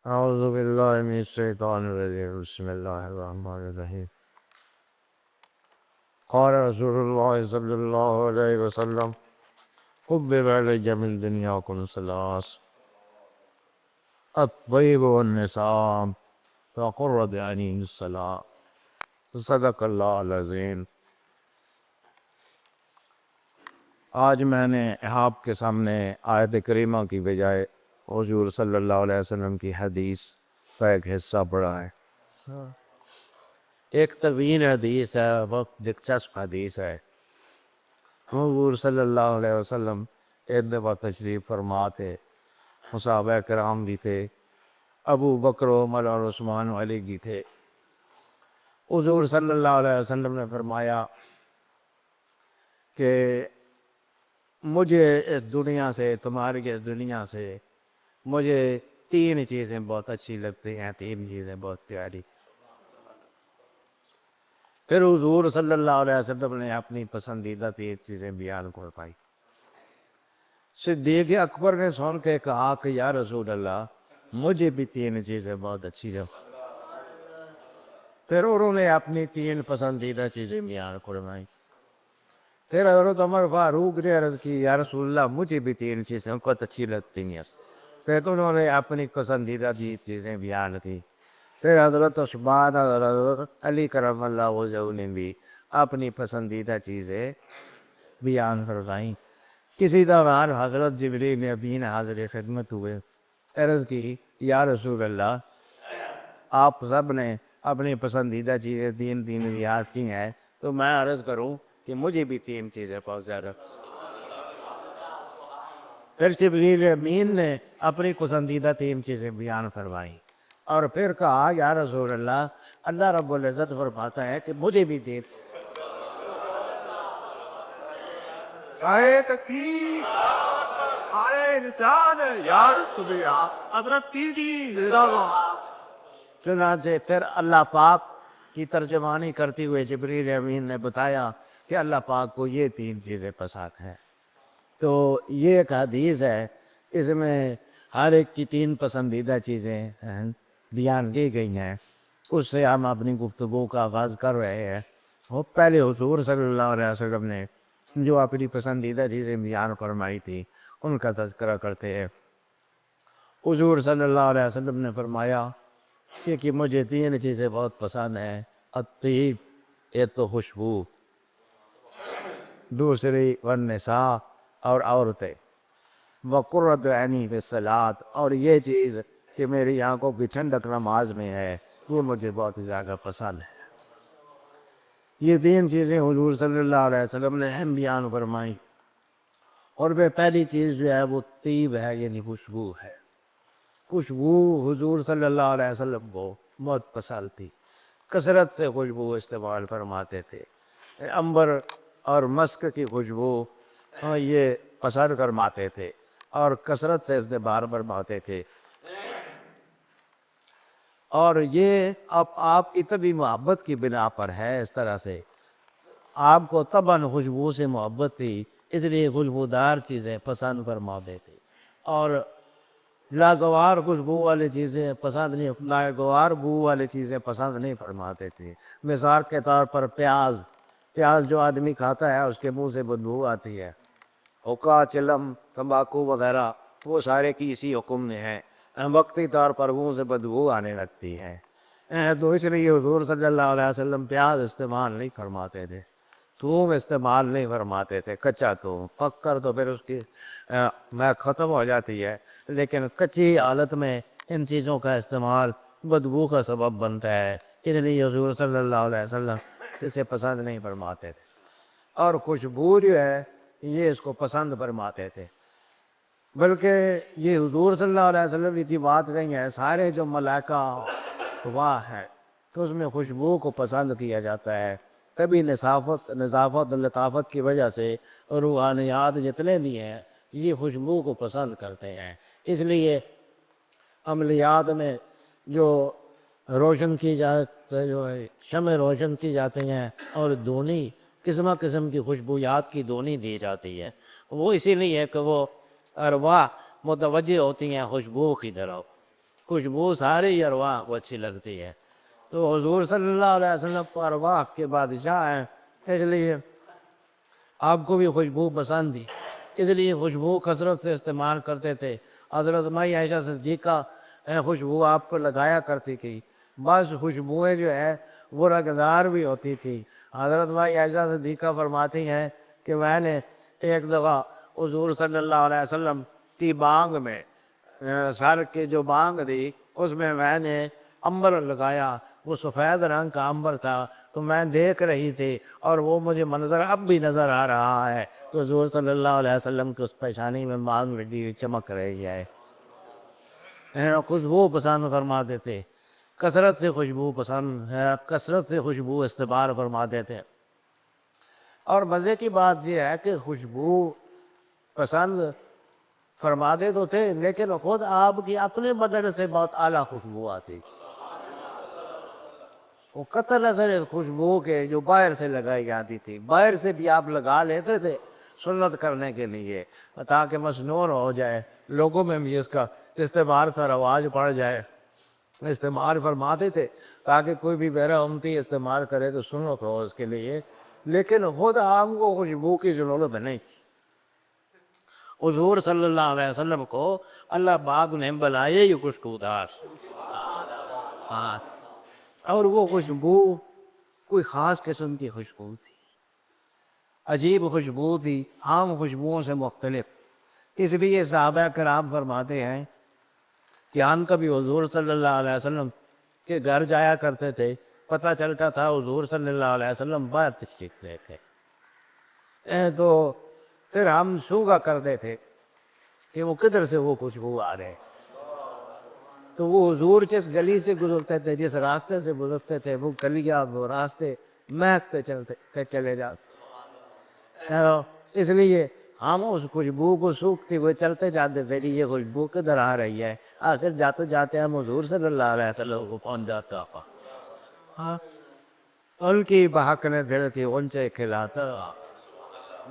اعوذ باللہ من الشیطان الرجیم بسم اللہ الرحمن الرحیم قال رسول اللہ صلی اللہ علیہ وسلم حبب الی من دنیاکم ثلاث الطیب والنساء وقرۃ عینی الصلاۃ صدق اللہ العظیم۔ آج میں نے آپ کے سامنے آیت کریمہ کی بجائے حضور صلی اللہ علیہ وسلم کی حدیث کا ایک حصہ پڑھا ہے۔ ایک طویل حدیث ہے، بہت دلچسپ حدیث ہے۔ حضور صلی اللہ علیہ وسلم ایک دفعہ تشریف فرما تھے، صحابہ کرام بھی تھے، ابو بکر عمر اور عثمان علی بھی تھے۔ حضور صلی اللہ علیہ وسلم نے فرمایا کہ مجھے اس دنیا سے، تمہاری اس دنیا سے مجھے تین چیزیں بہت اچھی لگتی ہیں، تین چیزیں بہت پیاری۔ پھر حضور صلی اللہ علیہ وسلم نے اپنی پسندیدہ تین چیزیں بیان فرمائی۔ صدیق اکبر نے سن کے کہا کہ یا رسول اللہ مجھے بھی تین چیزیں بہت اچھی لگتی۔ پھر انہوں نے اپنی تین پسندیدہ چیزیں بیان فرمائی۔ پھر حضرت عمر فاروق نے عرض کی یا رسول اللہ مجھے بھی تین چیزیں بہت اچھی لگتی ہیں۔ پھر انہوں نے اپنی پسندیدہ چیزیں بیان کی۔ پھر حضرت عثمان اور حضرت علی کرم اللہ وجہہ نے بھی اپنی پسندیدہ چیزیں بیان فرمائیں۔ کسی دوران حضرت جبریل امین حاضر خدمت ہوئے، عرض کی یا رسول اللہ آپ سب نے اپنی پسندیدہ چیزیں تین بیان کی ہیں، تو میں عرض کروں کہ مجھے بھی تین چیزیں بہت زیادہ۔ پھر جبریل امین نے اپنی پسندیدہ تین چیزیں بیان فرمائیں اور پھر کہا یا رسول اللہ اللہ رب العزت فرماتا ہے کہ مجھے بھی تین۔ تکبیر نعرہ رسالت یا رسول اللہ حضرت پیر کی زندہ باد۔ چنانچہ پھر اللہ پاک کی ترجمانی کرتے ہوئے جبریل امین نے بتایا کہ اللہ پاک کو یہ تین چیزیں پسند ہیں۔ تو یہ ایک حدیث ہے، اس میں ہر ایک کی تین پسندیدہ چیزیں بیان کی گئی ہیں۔ اس سے ہم اپنی گفتگو کا آغاز کر رہے ہیں۔ وہ پہلے حضور صلی اللہ علیہ وسلم نے جو اپنی پسندیدہ چیزیں بیان فرمائی تھی ان کا تذکرہ کرتے ہیں۔ حضور صلی اللہ علیہ وسلم نے فرمایا کہ مجھے تین چیزیں بہت پسند ہیں۔ الطیب، ایک تو خوشبو، دوسری والنساء اور عورتیں، وقرۃ عینی فی الصلاۃ اور یہ چیز کہ میری آنکھوں کی ٹھنڈک نماز میں ہے، وہ مجھے بہت زیادہ پسند ہے۔ یہ تین چیزیں حضور صلی اللہ علیہ وسلم نے اہم بیان فرمائیں، اور وہ پہلی چیز جو ہے وہ طیب ہے، یعنی خوشبو ہے۔ خوشبو حضور صلی اللہ علیہ وسلم کو بہت پسند تھی، کثرت سے خوشبو استعمال فرماتے تھے۔ عنبر اور مسک کی خوشبو یہ پسند فرماتے تھے اور کثرت سے استعمال فرماتے تھے۔ اور یہ اب آپ کی طبی محبت کی بنا پر ہے، اس طرح سے آپ کو طبعاً خوشبو سے محبت تھی، اس لیے خوشبودار چیزیں پسند فرماتے تھے۔ اور ناگوار خوشبو والی چیزیں پسند نہیں، ناگوار بو والی چیزیں پسند نہیں فرماتے تھے۔ مثال کے طور پر پیاز جو آدمی کھاتا ہے اس کے منہ سے بدبو آتی ہے۔ حقہ، چلم، تمباکو وغیرہ وہ سارے کی اسی حکم میں ہیں، وقتی طور پر منہ سے بدبو آنے لگتی ہے۔ تو اس لیے حضور صلی اللہ علیہ وسلم پیاز استعمال نہیں فرماتے تھے، تھوم استعمال نہیں فرماتے تھے، کچا تھوم۔ پک کر تو پھر اس کی میں ختم ہو جاتی ہے، لیکن کچی حالت میں ان چیزوں کا استعمال بدبو کا سبب بنتا ہے، اس لیے حضور صلی اللہ علیہ وسلم اسے پسند نہیں فرماتے تھے۔ اور خوشبو جو ہے یہ اس کو پسند فرماتے تھے، بلکہ یہ حضور صلی اللہ علیہ وسلم کی بات نہیں ہے، سارے جو ملائکہ واہ ہے تو اس میں خوشبو کو پسند کیا جاتا ہے۔ کبھی نظافت لطافت کی وجہ سے روحانیات جتنے بھی ہیں یہ خوشبو کو پسند کرتے ہیں۔ اس لیے عملیات میں جو روشن کی جاتی جو شمع روشن کی جاتی ہیں اور دھونی قسم کی خوشبویات کی دھونی دی جاتی ہے، وہ اسی لیے کہ وہ ارواح متوجہ ہوتی ہیں خوشبو کی طرف۔ خوشبو ساری ارواح کو اچھی لگتی ہے۔ تو حضور صلی اللہ علیہ وسلم تو ارواح کے بادشاہ ہیں، اس لیے آپ کو بھی خوشبو پسند تھی، اس لیے خوشبو کثرت سے استعمال کرتے تھے۔ حضرت مائی عائشہ صدیقہ خوشبو آپ کو لگایا کرتی تھی، بعض خوشبوئیں جو ہے وہ رنگدار بھی ہوتی تھی۔ حضرت مائی عائشہ صدیقہ فرماتی ہیں کہ میں نے ایک دفعہ حضور صلی اللہ علیہ وسلم کی بانگ میں سر کی جو بانگ تھی اس میں نے عنبر لگایا، وہ سفید رنگ کا عنبر تھا، تو میں دیکھ رہی تھی اور وہ مجھے منظر اب بھی نظر آ رہا ہے کہ حضور صلی اللہ علیہ وسلم کی اس پیشانی میں بانگ لگی ہوئی چمک رہی ہے۔ خوشبو پسند فرماتے تھے، کثرت سے خوشبو پسند ہے، کثرت سے خوشبو استعمال فرماتے تھے۔ اور مزے کی بات یہ ہے کہ خوشبو پسند فرماتے تو تھے لیکن خود آپ کی اپنے بدن سے بہت اعلیٰ خوشبو آتی، وہ قطع نظر اس خوشبو کے جو باہر سے لگائی جاتی تھی، باہر سے بھی آپ لگا لیتے تھے سنت کرنے کے لیے تاکہ مسنون ہو جائے، لوگوں میں بھی اس کا استعمال کا رواج پڑ جائے، استعمال فرماتے تھے تاکہ کوئی بھی غیر امتی استعمال کرے تو سنت ہو اس کے لیے، لیکن خود آپ کو خوشبو کی ضرورت نہیں تھی۔ حضور صلی اللہ علیہ وسلم کو اللہ پاک نے بنائے ہی خوشبودار، اور وہ خوشبو کوئی خاص قسم کی خوشبو تھی، عجیب خوشبو تھی، عام خوشبوؤں سے مختلف۔ اس لیے صحابہ کرام فرماتے ہیں کہ ہم کبھی حضور صلی اللہ علیہ وسلم کے گھر جایا کرتے تھے، پتہ چلتا تھا حضور صلی اللہ علیہ وسلم باہر تشریف لے تھے، تو پھر ہم سوگا کرتے تھے کہ وہ کدھر سے وہ خوشبو آ رہے، تو وہ حضور جس گلی سے گزرتے تھے، جس راستے سے گزرتے تھے، وہ گلیاں وہ راستے مہکتے چلتے چلے جاتے، اس لیے ہم اس خوشبو کو سوکھتے ہوئے چلتے جاتے تھے کہ یہ خوشبو کدھر آ رہی ہے، آخر جاتے جاتے ہم حضور صلی اللہ علیہ وسلم کو پہنچ جاتا ہاں، ان کی بہکنے دل کی اونچے کھلاتا،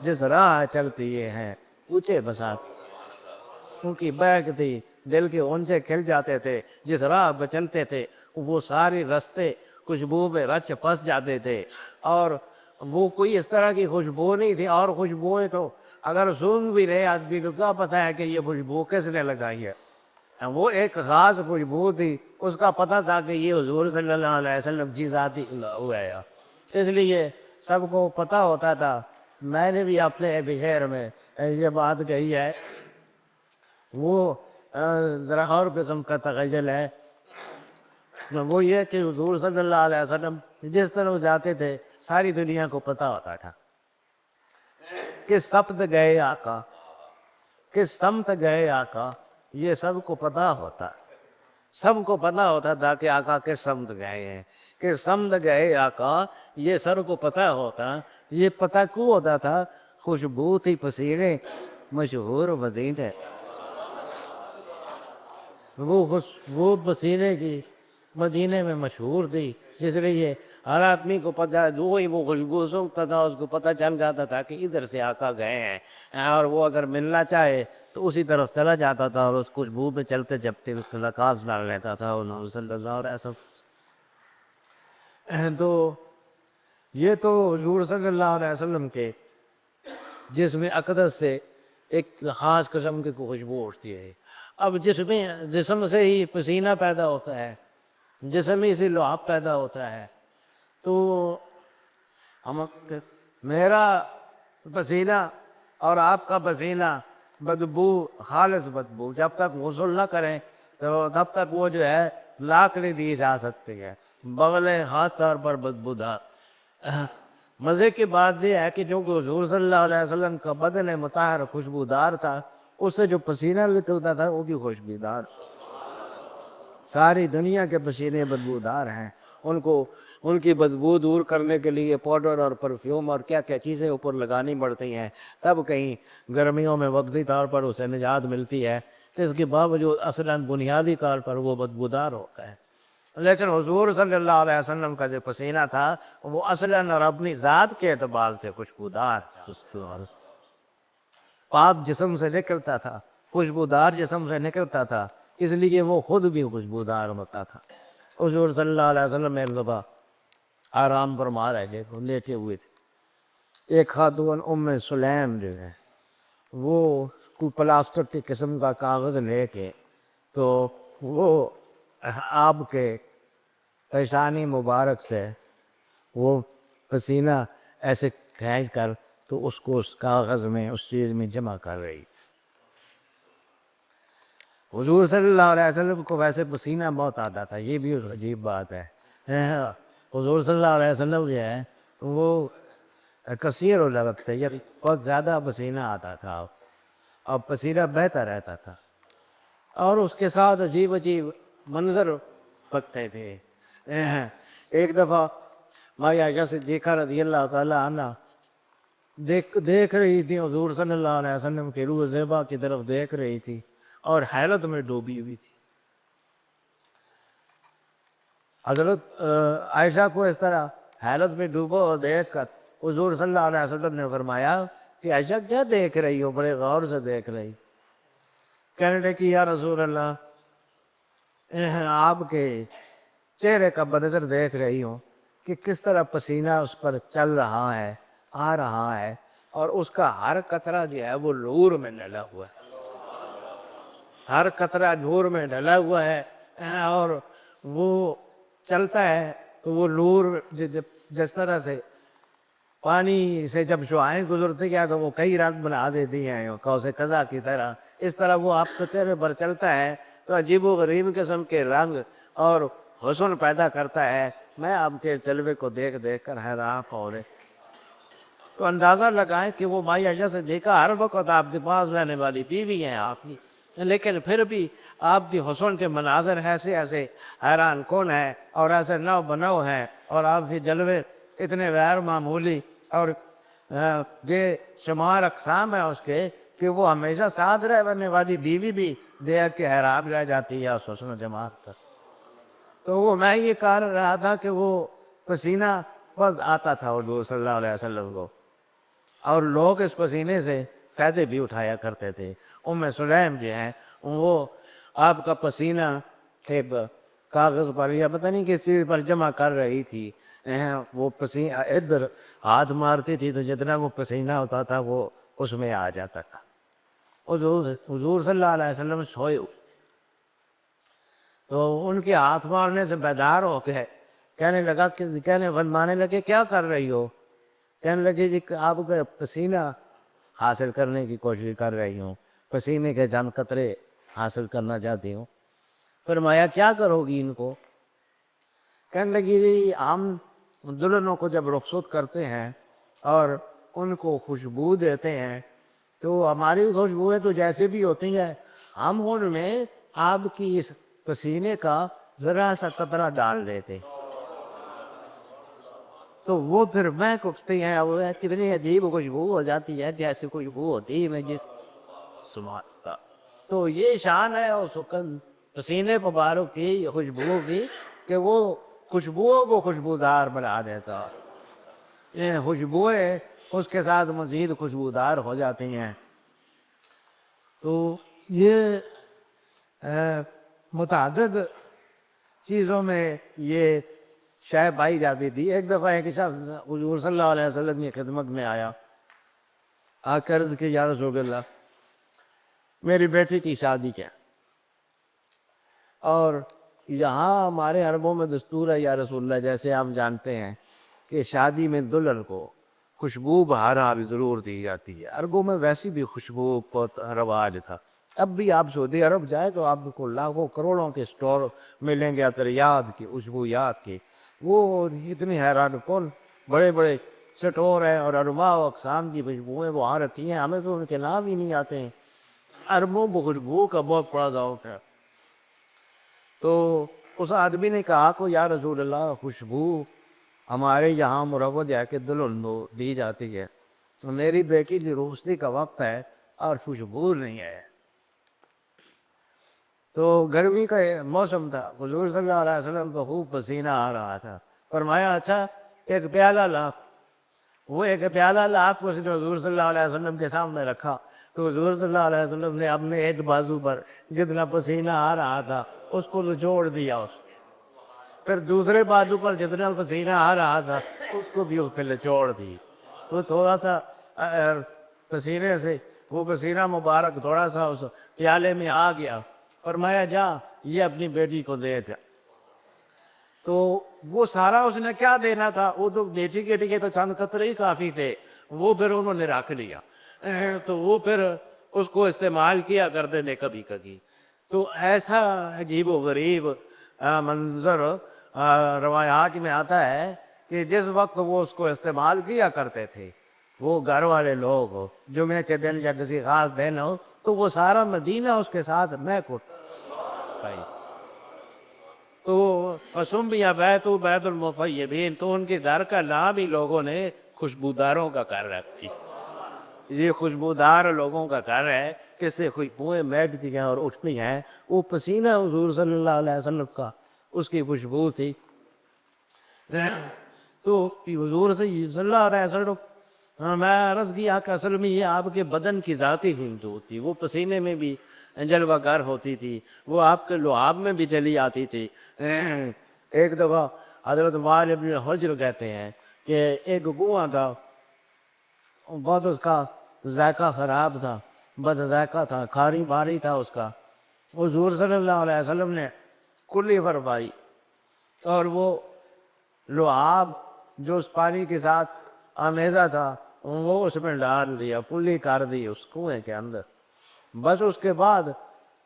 جس راہ چلتی یہ ہیں اونچے بسات، ان کی بہکتی دل کے اونچے کھل جاتے تھے، جس راہ پہ چلتے تھے وہ سارے رستے خوشبو میں رچ پس جاتے تھے، اور وہ کوئی اس طرح کی خوشبو نہیں تھی، اور خوشبوئیں تو اگر سونگ بھی رہے آدمی تو کیا پتہ ہے کہ یہ خوشبو کس نے لگائی ہے، وہ ایک خاص خوشبو تھی، اس کا پتہ تھا کہ یہ حضور صلی اللہ علیہ وسلم کی ذاتی ہوا ہے، اس لیے سب کو پتہ ہوتا تھا۔ میں نے بھی اپنے بشیر میں یہ بات کہی ہے، وہ ذرا اور قسم کا تخیل ہے، وہ یہ کہ حضور صلی اللہ علیہ وسلم جس طرح جاتے تھے ساری دنیا کو پتہ ہوتا تھا کہ سمت گئے آقا، کہ سمت گئے آقا، یہ سب کو پتہ ہوتا، سب کو پتہ ہوتا تھا کہ آقا کس سمت گئے ہیں، کہ سمت گئے آقا، یہ سب کو پتہ ہوتا۔ یہ پتہ کیوں ہوتا تھا؟ خوشبو تھی پسینے مشہور وزین، وہ خوشبو پسینے کی مدینے میں مشہور تھی، جس لیے ہر آدمی کو پتہ، جو ہی وہ خوشبو سونگتا تھا اس کو پتہ چل جاتا تھا کہ ادھر سے آقا گئے ہیں، اور وہ اگر ملنا چاہے تو اسی طرف چلا جاتا تھا اور اس خوشبو پہ چلتے چلتے ملاقات ڈال لیتا تھا انہوں صلی اللہ علیہ وسلم۔ تو یہ تو حضور صلی اللہ علیہ وسلم کے جسم اقدس سے ایک خاص قسم کی خوشبو اٹھتی ہے۔ اب جسم سے ہی پسینہ پیدا ہوتا ہے، جسم ہی سے لعاب پیدا ہوتا ہے، تو میرا پسینہ اور آپ کا پسینہ بدبو، خالص بدبو، جب تک غسل نہ کریں تو تب تک وہ جو ہے لاک نہیں دی جا سکتی ہے، بغلیں خاص طور پر بدبودار۔ مزے کی بات یہ ہے کہ جو حضور صلی اللہ علیہ وسلم کا بدن مطہر خوشبودار تھا، اس سے جو پسینہ نکلتا تھا وہ بھی خوشبودار۔ ساری دنیا کے پسینے بدبودار ہیں، ان کی بدبو دور کرنے کے لیے پاؤڈر اور پرفیوم اور کیا کیا چیزیں اوپر لگانی پڑتی ہیں، تب کہیں گرمیوں میں وقتی طور پر اسے نجات ملتی ہے، تو اس کے باوجود اصلاً بنیادی طور پر وہ بدبودار ہوتا ہے۔ لیکن حضور صلی اللہ علیہ وسلم کا جو پسینہ تھا وہ اصلاً اور اپنی ذات کے اعتبار سے خوشبودار، پاک جسم سے نکلتا تھا، خوشبودار جسم سے نکلتا تھا، اس لیے وہ خود بھی خوشبودار ہوتا تھا۔ حضور صلی اللہ علیہ وسلم ایک دفعہ آرام فرما رہے تھے، لیٹے ہوئے تھے، ایک خاتون ام سلیم جو ہے وہ کوئی پلاسٹک کی قسم کا کاغذ لے کے تو وہ آپ کے پیشانی مبارک سے وہ پسینہ ایسے کھینچ کر تو اس کو اس کاغذ میں اس چیز میں جمع کر رہی تھی۔ حضور صلی اللہ علیہ وسلم کو ویسے پسینہ بہت آتا تھا، یہ بھی عجیب بات ہے۔ حضور صلی اللہ علیہ وسلم جو ہے وہ کثیر الرغب تھے، یعنی بہت زیادہ پسینہ آتا تھا اور پسینہ بہتا رہتا تھا، اور اس کے ساتھ عجیب عجیب منظر پکتے تھے۔ ایک دفعہ مائی عائشہ صدیقہ رضی اللہ تعالیٰ عنہ دیکھ رہی تھی حضور صلی اللہ علیہ وسلم کے روح زیبا کی طرف دیکھ رہی تھی اور حیرت میں ڈوبی ہوئی تھی۔ حضرت عائشہ کو اس طرح حیرت میں ڈوبو اور دیکھ کر حضور صلی اللہ علیہ وسلم نے فرمایا کہ عائشہ کیا دیکھ رہی ہو، بڑے غور سے دیکھ رہی۔ کہنے لگی کہ یا رسول اللہ، آپ کے چہرے کا منظر دیکھ رہی ہوں کہ کس طرح پسینہ اس پر چل رہا ہے، آ رہا ہے، اور اس کا ہر قطرہ جو ہے وہ نور میں ڈلا ہوا ہے، ہر قطرہ نور میں ڈلا ہوا ہے، اور وہ چلتا ہے تو وہ نور جس طرح سے پانی سے جب شعاعیں گزرتی ہیں تو وہ کئی رنگ بنا دیتی ہیں قوس قزح کی طرح، اس طرح وہ آپ کے چہرے پر چلتا ہے تو عجیب و غریب قسم کے رنگ اور حسن پیدا کرتا ہے۔ میں آپ کے جلوے کو دیکھ دیکھ کر حیران ہو رہے، تو اندازہ لگائیں کہ وہ مائی عائشہ صدیقہ ہر وقت آپ کے پاس رہنے والی بیوی ہیں آپ کی، لیکن پھر بھی آپ کی حسن کے مناظر ایسے ایسے حیران کن ہیں اور ایسے نو بنو ہیں، اور آپ کے جلوے اتنے غیر معمولی اور بے شمار اقسام ہیں اس کے کہ وہ ہمیشہ ساتھ رہنے والی بیوی بھی دیکھ کے حیران رہ جاتی ہے اس حسن و جمال پر۔ تو وہ میں یہ کہہ رہا تھا کہ وہ پسینہ بس آتا تھا حضور صلی اللہ علیہ وسلم کو، اور لوگ اس پسینے سے فائدے بھی اٹھایا کرتے تھے۔ ام سلیم جو ہیں وہ آپ کا پسینہ کاغذ پر یا پتہ نہیں کس چیز پر جمع کر رہی تھی، وہ پسینہ ادھر ہاتھ مارتی تھی تو جتنا وہ پسینہ ہوتا تھا وہ اس میں آ جاتا تھا۔ حضور صلی اللہ علیہ وسلم سوئے ہوئے تو ان کے ہاتھ مارنے سے بیدار ہو کے کہنے فرمانے لگے کیا کر رہی ہو؟ کہنے لگے جی آپ کا پسینہ حاصل کرنے کی کوشش کر رہی ہوں، پسینے کے چند قطرے حاصل کرنا چاہتی ہوں۔ فرمایا کیا کرو گی ان کو؟ کہنے لگی جی ہم دلہنوں کو جب رخصت کرتے ہیں اور ان کو خوشبو دیتے ہیں تو ہماری خوشبوئیں تو جیسے بھی ہوتی ہیں، ہم ان میں آپ کی اس پسینے کا ذرا سا قطرہ ڈال دیتے تو وہ پھر مہک اٹھتی ہیں، وہ کتنی عجیب خوشبو ہو جاتی ہے جیسے خوشبو ہوتی ہے جس سبحان اللہ۔ تو یہ شان ہے اور سکن پسینے مبارک کی خوشبو کی کہ وہ خوشبوؤں کو خوشبودار بنا دیتا، یہ خوشبوئیں اس کے ساتھ مزید خوشبودار ہو جاتی ہیں۔ تو یہ متعدد چیزوں میں یہ شے پائی جاتی تھی۔ ایک دفعہ ایک شخص حضور صلی اللہ علیہ وسلم کی خدمت میں آیا، آ کر عرض کی یا رسول اللہ میری بیٹی کی شادی کیا، اور یہاں ہمارے عربوں میں دستور ہے یا رسول اللہ، جیسے آپ جانتے ہیں کہ شادی میں دلہن کو خوشبو بہارا بھی ضرور دی جاتی ہے۔ عربوں میں ویسی بھی خوشبو بہت رواج تھا۔ اب بھی آپ سعودی عرب جائیں تو آپ کو لاکھوں کروڑوں کے سٹور ملیں گے عطریات کی، خوشبویات کی، وہ اتنی حیران کن بڑے بڑے سٹور ہیں اور انواع و اقسام کی خوشبوئیں وہاں رکھی ہیں، ہمیں تو ان کے نام ہی نہیں آتے ہیں۔ عربوں کو خوشبو کا بہت بڑا ذوق ہے۔ تو اس آدمی نے کہا کہ یا رسول اللہ خوشبو ہمارے یہاں مروج ہے کہ دلہن کو دی جاتی ہے، تو میری بیٹی کی روشنی کا وقت ہے اور خوشبو نہیں ہے۔ تو گرمی کا موسم تھا، حضور صلی اللہ علیہ وسلم کو خوب پسینہ آ رہا تھا، فرمایا اچھا ایک پیالہ لا۔ وہ ایک پیالہ لاکھ کو حضور صلی اللہ علیہ وسلم کے سامنے رکھا تو حضور صلی اللہ علیہ وسلم نے اپنے ایک بازو پر جتنا پسینہ آ رہا تھا اس کو نچوڑ دیا اس نے، پھر دوسرے بازو پر جتنا پسینہ آ رہا تھا اس کو بھی اس پہ نچوڑ دی. وہ تھوڑا سا پسینے سے وہ پسینہ مبارک تھوڑا سا اس پیالے میں آ گیا، فرمایا جا یہ اپنی بیٹی کو دے دے. تو وہ سارا اس نے کیا دینا تھا، وہ تو بیٹی کے لیے تو چند قطرے ہی کافی تھے، وہ پھر انہوں نے رکھ لیا. تو وہ پھر اس کو استعمال کیا کرتے تھے کبھی کبھی. تو ایسا عجیب و غریب منظر روایات میں آتا ہے کہ جس وقت وہ اس کو استعمال کیا کرتے تھے وہ گھر والے لوگ جمعے کے دن یا کسی خاص دن ہو تو وہ سارا مدینہ اس کے ساتھ محک اٹھتا. تو قسم یا بیت المفیبین، تو ان کے گھر کا نام ہی لوگوں نے خوشبوداروں کا گھر رکھی. یہ خوشبودار لوگوں کا گھر ہے، کس سے خوشبوئیں بیٹھتی ہیں اور اٹھتی ہیں. وہ پسینہ حضور صلی اللہ علیہ وسلم کا اس کی خوشبو تھی. تو حضور صلی اللہ علیہ وسلم میں عرض کیا کہ اصل میں یہ آپ کے بدن کی ذاتی خوشبو تھی. وہ پسینے میں بھی جلوہ گر ہوتی تھی، وہ آپ کے لعاب میں بھی چلی آتی تھی. ایک دفعہ حضرت وائل ابن حجر کہتے ہیں کہ ایک کنواں تھا، بہت اس کا ذائقہ خراب تھا، بد ذائقہ تھا، کھاری باری تھا اس کا. حضور صلی اللہ علیہ وسلم نے کلی فرمائی اور وہ لعاب جو اس پانی کے ساتھ آمیزہ تھا وہ اس میں ڈال دیا، کلی کر دی اس کنویں کے اندر. بس اس کے بعد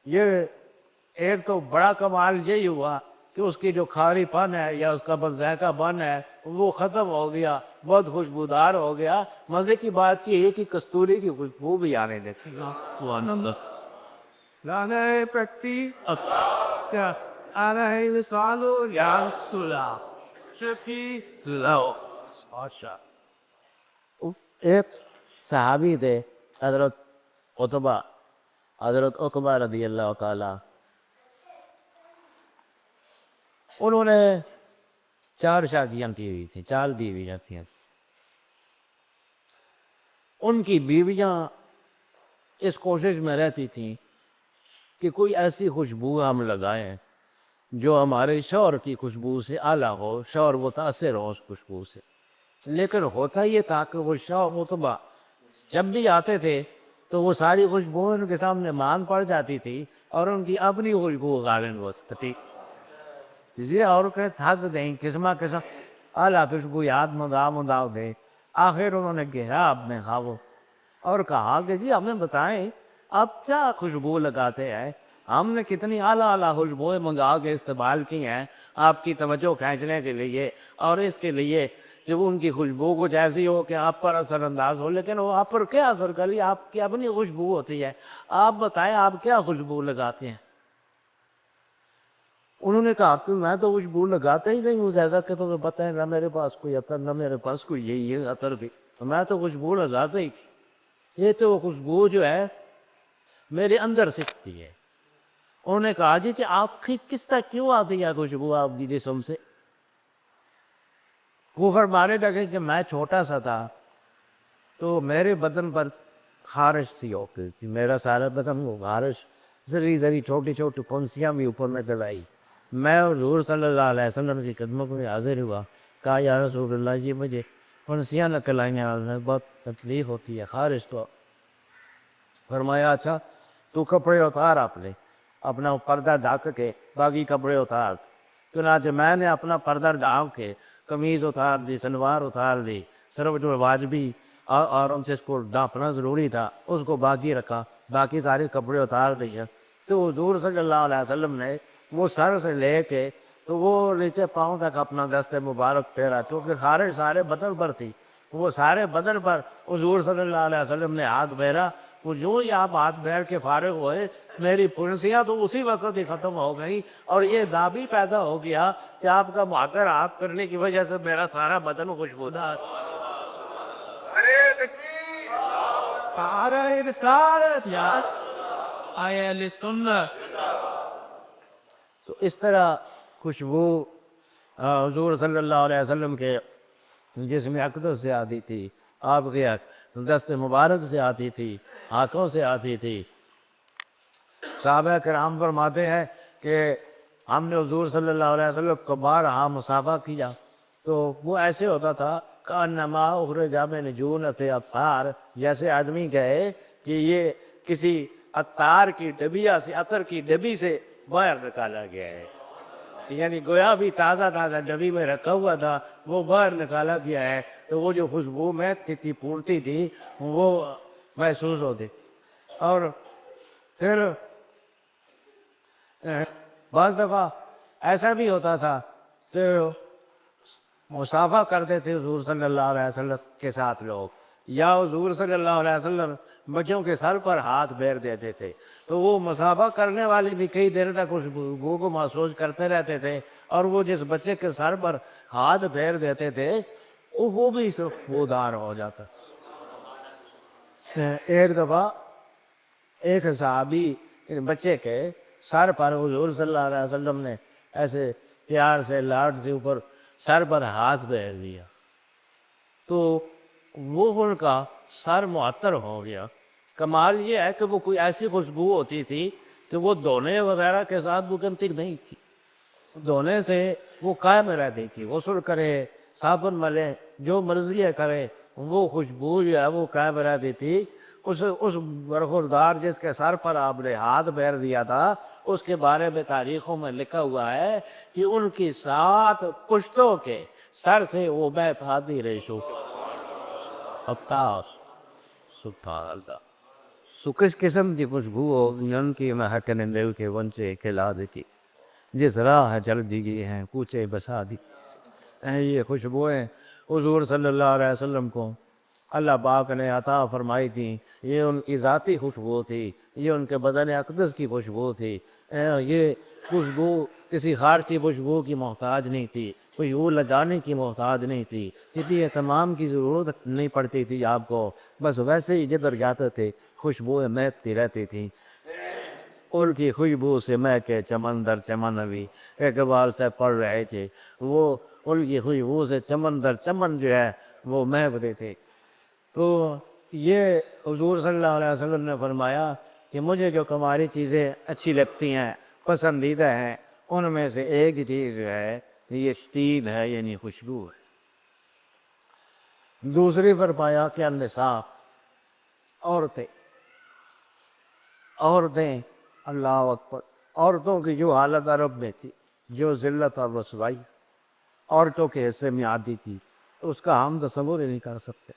یہ ایک تو بڑا کمال یہی ہوا کہ اس کی جو کھاری پن ہے یا اس کا بد ذائقہ پن ہے وہ ختم ہو گیا، بہت خوشبودار ہو گیا. مزے کی بات یہ ہے کہ کستوری کی خوشبو بھی آنے لگی. لانے پرتی آنے رسالو یا رسول اللہ شفی زلو. ایک صحابی تھے حضرت عتبہ رضی اللہ تعالی، انہوں نے 4 شادیاں کی ہوئی تھیں، 4 بیویاں تھیں. ان کی بیویاں اس کوشش میں رہتی تھیں کہ کوئی ایسی خوشبو ہم لگائیں جو ہمارے شوہر کی خوشبو سے اعلیٰ ہو، شوہر متاثر ہو اس خوشبو سے. لیکن ہوتا یہ تھا کہ وہ شوہر عتبہ جب بھی آتے تھے تو وہ ساری خوشبو ان کے سامنے مان پڑ جاتی تھی اور ان کی اپنی خوشبو غالب ہوتی. یہ عورتیں تھک گئیں، قسم اعلیٰ خوشبو یاد مداؤ گئے. آخر انہوں نے گھیرا اپنے خوابوں اور کہا کہ جی ہمیں بتائیں آپ کیا خوشبو لگاتے ہیں، ہم نے کتنی اعلیٰ خوشبوئیں منگا کے استعمال کی ہیں آپ کی توجہ کھینچنے کے لیے اور اس کے لیے کہ وہ ان کی خوشبو کچھ ایسی ہو کہ آپ پر اثر انداز ہو، لیکن وہ آپ پر کیا اثر کری، آپ کی اپنی خوشبو ہوتی ہے، آپ بتائیں آپ کیا خوشبو لگاتے ہیں. انہوں نے کہا کہ میں تو خوشبو لگاتا ہی نہیں ہوں، جیسا کہ تمہیں پتہ ہے نہ میرے پاس کوئی عطر نہ میرے پاس کوئی یہ عطر بھی، میں تو خوشبو لگاتا ہی، یہ تو خوشبو جو ہے میرے اندر سکتی ہے. انہوں نے کہا جی کہ آپ کی کس طرح کیوں آتی ہے خوشبو آپ کی جسم سے؟ وہ فرمانے لگے کہ میں چھوٹا سا تھا تو میرے بدن پر خارش سی ہوتی تھی، میرا سارا بدن وہ خارش ذری چھوٹی چھوٹی پھنسیاں بھی اوپر نکل آئی. میں حضور صلی اللہ علیہ وسلم کی خدمت میں حاضر ہوا، کہا یا رسول اللہ جی مجھے پھنسیاں نکل آئی ہیں، بہت تکلیف ہوتی ہے، خارش تو. فرمایا اچھا تو کپڑے اتار اپنا پردہ ڈھک کے باقی کپڑے اتار. چنانچہ میں نے اپنا پردہ ڈھانپ کے قمیض اتار دی، سلوار اتار دی، صرف جو واجبی اور ان سے اس کو ڈھانپنا ضروری تھا اس کو باقی رکھا، باقی سارے کپڑے اتار دیے. تو حضور صلی اللہ علیہ وسلم نے وہ سر سے لے کے تو وہ نیچے پاؤں تک اپنا دست مبارک پھیرا، کیونکہ خارش سارے بدن پر تھی، وہ سارے بدن پر حضور صلی اللہ علیہ وسلم نے ہاتھ پھیرا. وہ جو ہی آپ ہاتھ پھیر کے فارغ ہوئے میری پھنسیاں تو اسی وقت ہی ختم ہو گئی اور یہ داغ بھی پیدا ہو گیا کہ آپ کا معطر آپ کرنے کی وجہ سے میرا سارا بدن خوشبودار. ارے پارہ رسالت یاس آیا علی سنت. تو اس طرح خوشبو حضور صلی اللہ علیہ وسلم کے جس میں اقدس سے آتی تھی، آپ کے دست مبارک سے آتی تھی، ہاتھوں سے آتی تھی۔ صحابہ کرام فرماتے ہیں کہ ہم نے حضور صلی اللہ علیہ وسلم کو بارہا مصافحہ کیا تو وہ ایسے ہوتا تھا کأنما اخرج من جونۃ عطار، جیسے آدمی کہے کہ یہ کسی عطار کی ڈبیا سے، عطر کی ڈبی سے باہر نکالا گیا ہے، یعنی گویا بھی تازہ تازہ ڈبی میں رکھا ہوا تھا، وہ باہر نکالا گیا ہے، تو وہ جو خوشبو مہک کی تھی، پھولتی تھی، وہ محسوس ہوتی۔ اور پھر بعض دفعہ ایسا بھی ہوتا تھا کہ مصافحہ کرتے تھے حضور صلی اللہ علیہ وسلم کے ساتھ لوگ، یا حضور صلی اللہ علیہ وسلم بچوں کے سر پر ہاتھ پھیر دیتے تھے، تو وہ مصافحہ کرنے والے بھی کئی دیر تک اس خوشبو کو محسوس کرتے رہتے تھے، اور وہ جس بچے کے سر پر ہاتھ پھیر دیتے تھے وہ بھی خوشبودار ہو جاتا۔ ایک دفعہ ایک صحابی بچے کے سر پر حضور صلی اللہ علیہ وسلم نے ایسے پیار سے لاڈ سے اوپر سر پر ہاتھ پھیر دیا تو وہ ان کا سر معطر ہو گیا۔ کمال یہ ہے کہ وہ کوئی ایسی خوشبو ہوتی تھی کہ وہ دھونے وغیرہ کے ساتھ مکمل نہیں تھی، دھونے سے وہ قائم رہتی تھی، غسل کرے، صابن ملے، جو مرضی کرے، وہ خوشبو جو ہے وہ قائم رہتی تھی۔ اس برخوردار جس کے سر پر آپ نے ہاتھ پھیر دیا تھا، اس کے بارے میں تاریخوں میں لکھا ہوا ہے کہ ان کی 7 پشتوں کے سر سے وہ مہک آتی رہی۔ سبحان اللہ۔ سو کس قسم کی خوشبو ہو ان کی مہک نے دل کے ونچے کھلا دیتی، جس راہ چل دی گئی ہیں کوچے بسا دی۔ یہ خوشبوئیں حضور صلی اللہ علیہ وسلم کو اللہ پاک نے عطا فرمائی تھیں، یہ ان کی ذاتی خوشبو تھی، یہ ان کے بدن اقدس کی خوشبو تھی۔ یہ خوشبو کسی خارجی خوشبو کی محتاج نہیں تھی، خوشبو لگانے کی محتاج نہیں تھی، اتنی اہتمام کی ضرورت نہیں پڑتی تھی آپ کو، بس ویسے ہی جدھر جاتے تھے خوشبوئیں مہکتی رہتی تھیں۔ ان کی خوشبو سے مہکے چمن در چمن ابھی اقبال سے پڑھ رہے تھے، وہ ان کی خوشبو سے چمن در چمن جو ہے وہ مہکتے تھے۔ تو یہ حضور صلی اللہ علیہ وسلم نے فرمایا کہ مجھے جو تمہاری چیزیں اچھی لگتی ہیں، پسندیدہ ہیں، ان میں سے ایک چیز جو ہے یہ طیب ہے، یعنی خوشبو ہے۔ دوسری فرمایا کہ النساء، عورتیں، اللہ اکبر، عورتوں کی جو حالت عرب میں تھی، جو ذلت اور رسوائی عورتوں کے حصے میں آتی تھی، اس کا ہم تصور ہی نہیں کر سکتے۔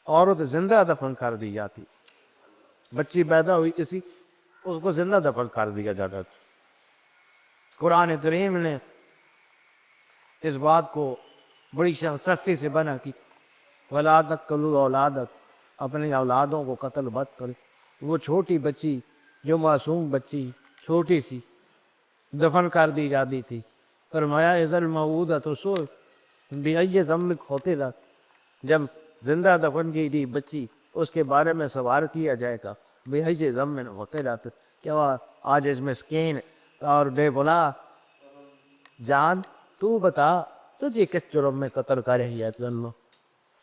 عورت زندہ دفن کر دی جاتی، بچی پیدا ہوئی کسی، اس کو زندہ دفن کر دیا جاتا تھا۔ قرآن کریم نے اس بات کو بڑی سختی سے منع کی، وَلَا تَقْتُلُوا أَوْلَادَكُمْ، اپنی اولادوں کو قتل مت کرو۔ وہ چھوٹی بچی، جو معصوم بچی چھوٹی سی دفن کر دی جاتی تھی، فرمایا اِذَا الْمَوْءُودَةُ سُئِلَتْ بِأَيِّ ذَنبٍ قُتِلَتْ، جب زندہ دفن کی تھی بچی، اس کے بارے میں سوال کیا جائے گا بِأَيِّ ذَنبٍ قُتِلَتْ، کیا آج اس مسکین اور بے گناہ جان تو بتا تجھے کس جرم میں قتل کر رہی ہے؟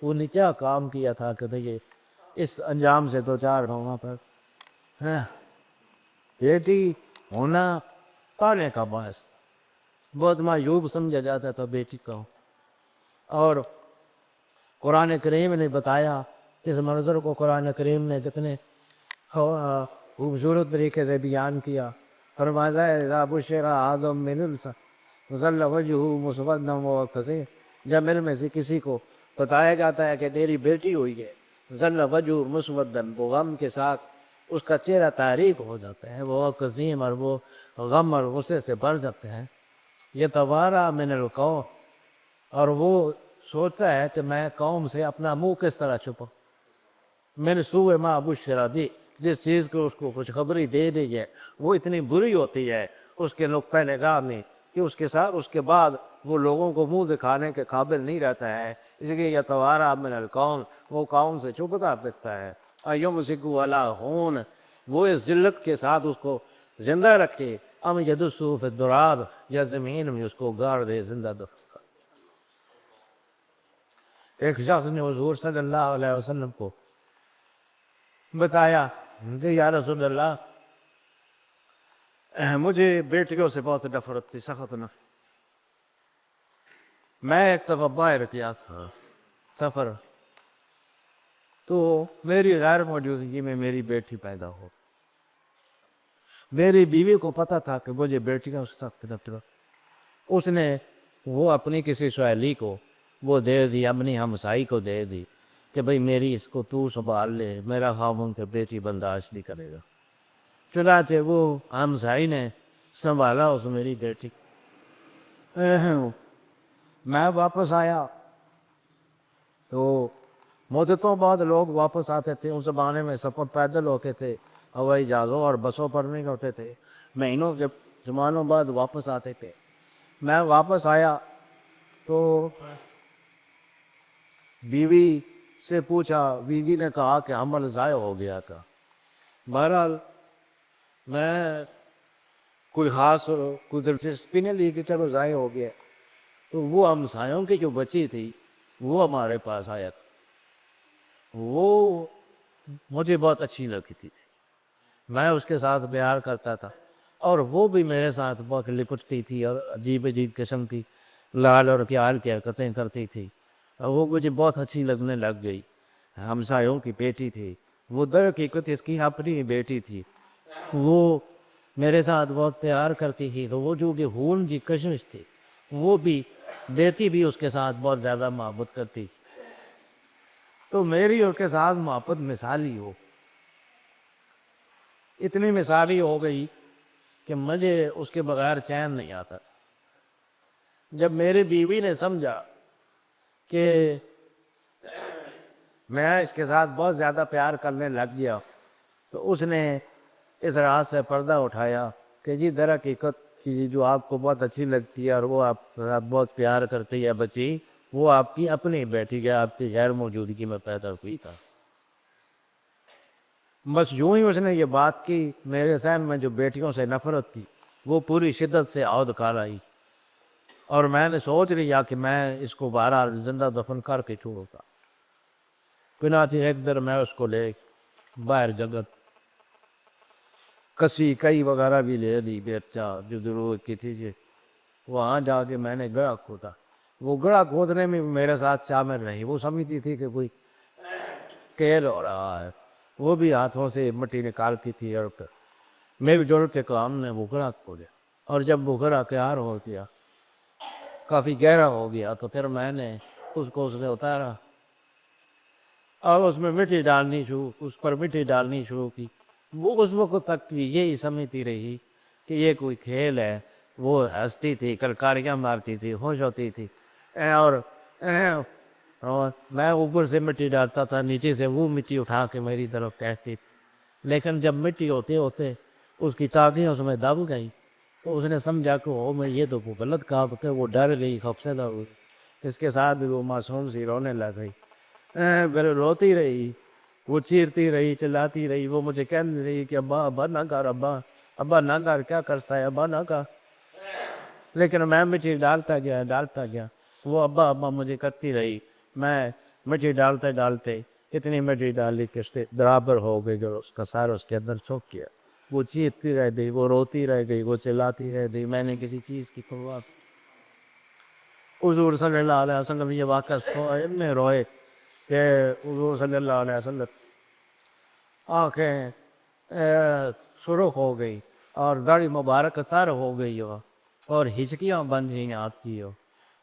تو نے کیا کام کیا تھا کہ یہ اس انجام سے دوچار ہونا پر؟ بیٹی ہونا تانے کا باعث، بہت معیوب سمجھا جاتا تھا بیٹی کا۔ اور قرآن کریم نے بتایا اس منظر کو، قرآن کریم نے کتنے خوبصورت طریقے سے بیان کیا۔ فرمایا اذا بشر احدهم بالانثى ظل وجهه مسودا وهو كظيم، جب ان میں سے کسی کو بتایا جاتا ہے کہ تیری بیٹی ہوئی ہے، ظل وجهه مسودا، وہ غم کے ساتھ اس کا چہرہ تاریک ہو جاتا ہے، وہ کظیم، اور وہ غم اور غصے سے بھر جاتا ہے، یتوارا من القوم، اور وہ سوچتا ہے کہ میں قوم سے اپنا منہ کس طرح چھپاؤں، من سوء ما بشر به، جس چیز کو اس کو خوشخبری دے دی ہے وہ اتنی بری ہوتی ہے اس کے نقطۂ نگاہ میں کہ اس کے ساتھ اس کے بعد وہ لوگوں کو منہ دکھانے کے قابل نہیں رہتا ہے، اس لیے یتوارا من القوم، وہ قوم سے چھپتا پھرتا ہے۔ ایمسک علی ہون، وہ اس ذلت کے ساتھ اس کو زندہ رکھے، ام یدسہ فی التراب، یا زمین میں اس کو گاڑ دے، زندہ دفن کر۔ ایک شخص نے حضور صلی اللہ علیہ وسلم کو بتایا کہ یا رسول اللہ مجھے بیٹیوں سے بہت نفرت تھی، سخت نفرت۔ میں ایک دفعہ باہر کیا تھا سفر، تو میری غیر موجودگی میں میری بیٹی پیدا ہو۔ میری بیوی کو پتہ تھا کہ مجھے بیٹیوں سے سخت نفرت، اس نے وہ اپنی کسی سہیلی کو وہ دے دی، اپنی ہمسائی کو دے دی کہ بھئی میری اس کو تو سنبھال لے، میرا خاوند کہ بیٹی برداشت نہیں کرے گا۔ چنانچہ وہ ہمسائی نے سنبھالا اس میری بیٹی۔ میں واپس آیا تو مدتوں بعد لوگ واپس آتے تھے، اس زمانے میں سفر پیدل ہوتے تھے، ہوائی جہازوں اور بسوں پر نہیں ہوتے تھے، مہینوں کے زمانوں بعد واپس آتے تھے۔ میں واپس آیا تو بیوی سے پوچھا، بیوی نے کہا کہ حمل ضائع ہو گیا تھا۔ بہرحال میں کوئی خاص کوئی دلچسپی نہیں لی کہ چلو ضائع ہو گیا، تو وہ ہمسایوں کی جو بچی تھی وہ ہمارے پاس آیا تھا، وہ مجھے بہت اچھی لگتی تھی، میں اس کے ساتھ پیار کرتا تھا اور وہ بھی میرے ساتھ بہت لپٹتی تھی اور عجیب عجیب قسم کی لال اور پیار کی حرکتیں کرتی تھی، اور وہ مجھے بہت اچھی لگنے لگ گئی۔ ہمسایوں کی بیٹی تھی وہ، در حقیقت اس کی اپنی بیٹی تھی، وہ میرے ساتھ بہت پیار کرتی تھی، تو وہ جو کہ خون کی کشش تھی، وہ بھی بیٹی بھی اس کے ساتھ بہت زیادہ محبت کرتی تھی۔ تو میری اس کے ساتھ محبت مثالی ہو، اتنی مثالی ہو گئی کہ مجھے اس کے بغیر چین نہیں آتا۔ جب میری بیوی نے سمجھا کہ میں اس کے ساتھ بہت زیادہ پیار کرنے لگ گیا، تو اس نے اس راز سے پردہ اٹھایا کہ جی در حقیقت یہ جو آپ کو بہت اچھی لگتی ہے اور وہ آپ کے ساتھ بہت پیار کرتی ہے بچی، وہ آپ کی اپنی بیٹی ہے، آپ کی غیر موجودگی میں پیدا ہوئی تھا۔ بس یوں ہی اس نے یہ بات کی، میرے ذہن میں جو بیٹیوں سے نفرت تھی وہ پوری شدت سے عود کر آئی، اور میں نے سوچ لیا کہ میں اس کو بہرحال زندہ دفن کر کے چھوڑوں گا۔ چنانچہ ایک دن میں اس کو لے باہر جگت کسی کئی وغیرہ بھی لے لی، بیچا جو ضرورت کی تھی جی، وہاں جا کے میں نے گڑھا کھودا۔ وہ گڑھا کھودنے میں میرے ساتھ شامل رہی، وہ سمجھتی تھی کہ کوئی کھیل ہو رہا ہے، وہ بھی ہاتھوں سے مٹی نکالتی تھی، اور میل جول کے کام نے وہ گڑھا کھودے، اور جب وہ گڑھا تیار ہو گیا، کافی گہرا ہو گیا، تو پھر میں نے اس نے اتارا اور اس میں مٹی ڈالنی شروع، اس پر مٹی ڈالنی شروع کی۔ وہ اس وقت تک یہی سمجھتی رہی کہ یہ کوئی کھیل ہے، وہ ہنستی تھی، کلکاریاں مارتی تھی، خوش ہوتی تھی، اور میں اوپر سے مٹی ڈالتا تھا، نیچے سے وہ مٹی اٹھا کے میری طرف پھینکتی تھی، لیکن جب مٹی ہوتے ہوتے اس کی ٹانگیں اس میں دب گئی، تو اس نے سمجھا کہ میں یہ تو غلط کام کہ وہ ڈر گئی، خوفزدہ ہوئی، اس کے ساتھ وہ معصوم سی رونے لگ گئی، پھر روتی رہی، وہ چیرتی رہی، چلاتی رہی، وہ مجھے کہنے رہی کہ ابا ابا نہ کر، ابا ابا نہ کر، کیا کرتا ہے ابا نہ کر، لیکن میں مٹی ڈالتا گیا، وہ ابا ابا مجھے کرتی رہی، میں مٹی ڈالتے ڈالتے اتنی مٹی ڈالی کہ اس کے برابر ہو گئی، جو اس کا سر اس کے اندر چھپ گیا، وہ چیختی رہ گئی، وہ روتی رہ گئی، وہ چلاتی رہ گئی، میں نے کسی چیز کی پرواہ۔ حضور صلی اللہ علیہ وسلم یہ واقعہ اتنے روئے کہ حضور صلی اللہ علیہ وسلم آنکھیں سرخ ہو گئی اور داڑھی مبارک تر ہو گئی ہو اور ہچکیاں بن گئی آتی ہو،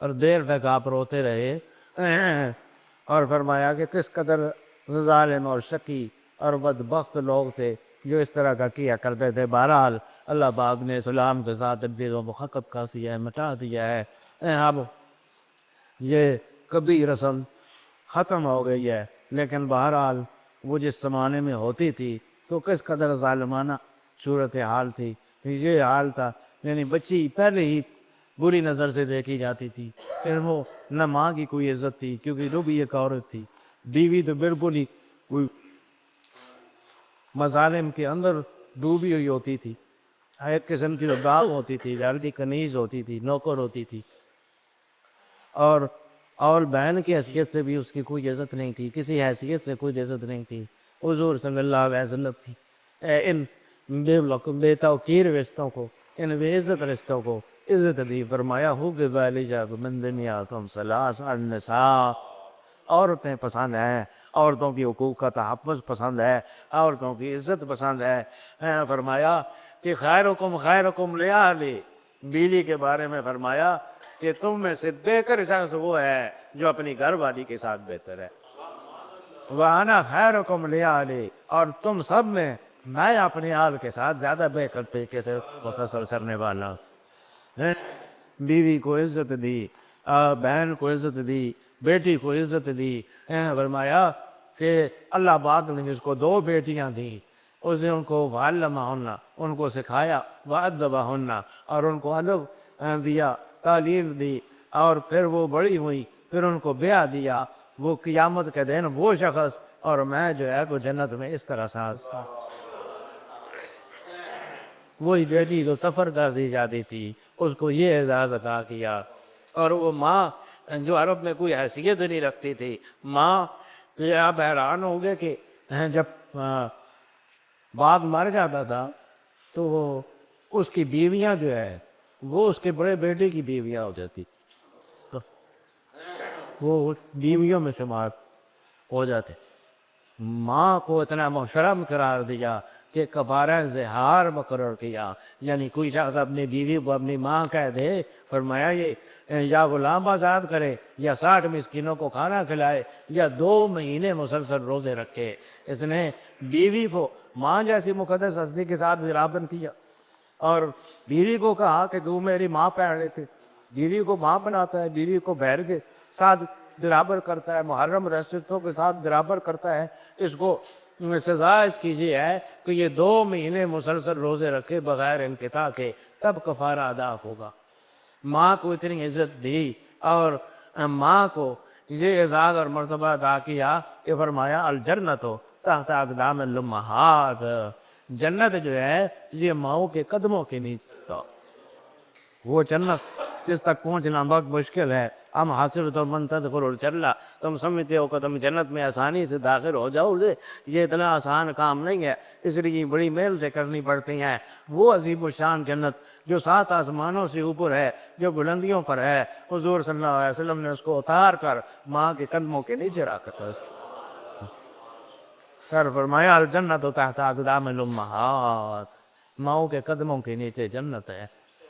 اور دیر تک آپ روتے رہے، اور فرمایا کہ کس قدر ظالم اور شقی اور بدبخت لوگ تھے جو اس طرح کا کیا کرتے تھے۔ بہرحال اللہ پاک نے اسلام کے ساتھ ان چیزوں کو ختم کر دیا ہے، مٹا دیا ہے، اب یہ کبھی رسم ختم ہو گئی ہے، لیکن بہرحال وہ جس زمانے میں ہوتی تھی تو کس قدر ظالمانہ صورتحال تھی، یہ حال تھا، یعنی بچی پہلے ہی بری نظر سے دیکھی جاتی تھی، پھر وہ نہ ماں کی کوئی عزت تھی کیونکہ وہ بھی ایک عورت تھی، بیوی تو بالکل ہی کوئی مظالم کے اندر ڈوبی ہوئی ہوتی تھی، ایک قسم کی باغ ہوتی تھی، لڑکی کنیز ہوتی تھی، نوکر ہوتی تھی، اور اور بہن کی حیثیت سے بھی اس کی کوئی عزت نہیں تھی، کسی حیثیت سے کوئی عزت نہیں تھی۔ حضور صلی اللہ علیہ وسلم کی ان بے توقیر رشتوں کو، ان بے عزت رشتوں کو عزت دی۔ فرمایا حُبِّبَ إِلَيَّ مِن دُنْيَاكُمْ ثَلَاثُ النِّسَاء، عورتیں پسند ہیں، عورتوں کی حقوق کا تحفظ پسند ہے، عورتوں کی عزت پسند ہے۔ فرمایا کہ خیرکم خیرکم لِأَہْلِهِ، بیوی کے بارے میں فرمایا کہ تم میں سے بہتر شخص وہ ہے جو اپنی گھر والی کے ساتھ بہتر ہے۔ وَأَنَا خَيْرُكُمْ لِأَهْلِي، اور تم سب میں اپنے آل کے ساتھ زیادہ بہتر طریقے سے مسلسل کرنے والا ہوں۔ بیوی کو عزت دی، بہن کو عزت دی، بیٹی کو عزت دی۔ فرمایا کہ اللہ پاک نے جس کو 2 بیٹیاں دیں، اس نے ان کو وَعَلَّمَهُنَّ، ان کو سکھایا، وَأَدَّبَهُنَّ، اور ان کو ادب دیا، تعلیم دی، اور پھر وہ بڑی ہوئی، پھر ان کو بیاہ دیا۔ وہ قیامت کے دن وہ شخص اور میں جو ہے وہ جنت میں اس طرح ساتھ وہی بیٹی جو سفر کر دی جاتی تھی، اس کو یہ اعزاز عطا کیا۔ اور وہ ماں جو عرب میں کوئی حیثیت نہیں رکھتی تھی، ماں یہ آپ حیران ہوں گے کہ جب باپ مر جاتا تھا تو وہ اس کی بیویاں جو ہے وہ اس کے بڑے بیٹے کی بیویاں ہو جاتی تھی، وہ بیویوں میں شمار ہو جاتے۔ ماں کو اتنا محترم قرار دیا کہ کفارہ زہار مقرر کیا، یعنی کوئی شخص اپنی بیوی کو اپنی ماں کہہ دے، فرمایا یہ یا غلام آزاد کرے، یا 60 مسکینوں کو کھانا کھلائے، یا 2 مہینے مسلسل روزے رکھے۔ اس نے بیوی کو ماں جیسی مقدس ہستی کے ساتھ برابر کیا، اور بیوی کو کہا کہ تو میری ماں پہن لیتے، بیوی کو ماں بناتا ہے، بیوی کو بہر کے ساتھ برابر کرتا ہے، محرم رشتوں کے ساتھ برابر کرتا ہے۔ اس کو سزا اس کی یہ ہے کہ یہ 2 مہینے مسلسل روزے رکھے بغیر انقطاع کے، تب کفارہ ادا ہوگا۔ ماں کو اتنی عزت دی اور ماں کو یہ اعزاز اور مرتبہ عطا کیا کہ فرمایا الجنت تحت اقدام الامہات، جنت جو ہے یہ ماؤں کے قدموں کے نیچے، وہ جنت جس تک پہنچنا بہت مشکل ہے۔ ہم حسبتم ان تدخلوا الجنہ، تم سمجھتے ہو کہ تم جنت میں آسانی سے داخل ہو جاؤ گے، یہ اتنا آسان کام نہیں ہے، اس لیے بڑی محنت سے کرنی پڑتی ہیں۔ وہ عظیم الشان جنت جو 7 آسمانوں سے اوپر ہے، جو بلندیوں پر ہے، حضور صلی اللہ علیہ وسلم نے اس کو اتار کر ماں کے قدموں کے نیچے رکھا تھا۔ پھر فرمایا الجنت تحت اقدام الامہات، ماؤں کے قدموں کے نیچے جنت ہے،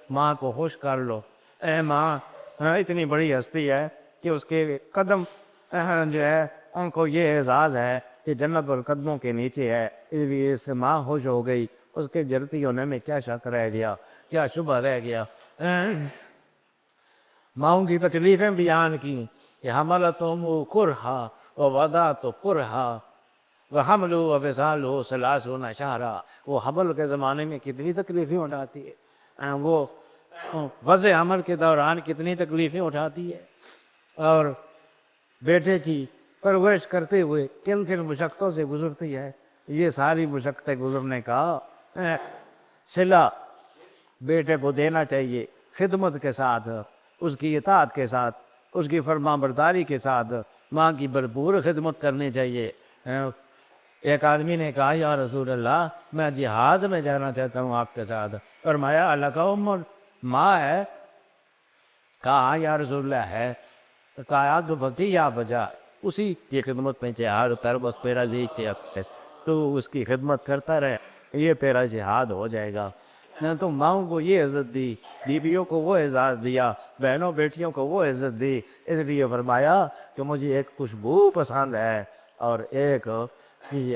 ماں کو خوش کر لو۔ اے ماں اتنی بڑی ہستی ہے کہ اس کے قدم جو ہے ان کو یہ اعزاز ہے کہ جنت اور قدموں کے نیچے ہے، اس لیے اس سے ماں خوش ہو گئی۔ اس کے جرتی ہونے میں کیا شک رہ گیا، کیا شبہ رہ گیا۔ ماؤں کی تکلیفیں بیان کی کہ حملتہم کرہا ووضعت کرہا وحملوا وفصالہ 30 شہرا، وہ حمل کے زمانے میں کتنی تکلیفیں اٹھاتی ہے، وہ وضع حمل کے دوران کتنی تکلیفیں اٹھاتی ہے، اور بیٹے کی پرورش کرتے ہوئے کن کن مشقتوں سے گزرتی ہے۔ یہ ساری مشقتیں گزرنے کا صلہ بیٹے کو دینا چاہیے، خدمت کے ساتھ، اس کی اطاعت کے ساتھ، اس کی فرما برداری کے ساتھ ماں کی بھرپور خدمت کرنی چاہیے۔ ایک آدمی نے کہا یا رسول اللہ میں جہاد میں جانا چاہتا ہوں آپ کے ساتھ۔ فرمایا اللہ کا ام، ماں ہے؟ کہا یا رسول اللہ ہے۔ کہا تو بھتی یا بجا، اسی کی خدمت میں جہاد کر، بس تیرا تو اس کی خدمت کرتا رہے، یہ تیرا جہاد ہو جائے گا۔ تو ماؤں کو یہ عزت دی، بیویوں کو وہ اعزاز دیا، بہنوں بیٹیوں کو وہ عزت دی۔ اس لیے فرمایا کہ مجھے ایک خوشبو پسند ہے اور ایک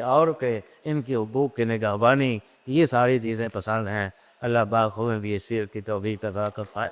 اور کہ ان کی حقوق کی نگہبانی، یہ ساری چیزیں پسند ہیں۔ اللہ پاک ہمیں بھی اس چیز کی توفیق عطا فرمائے۔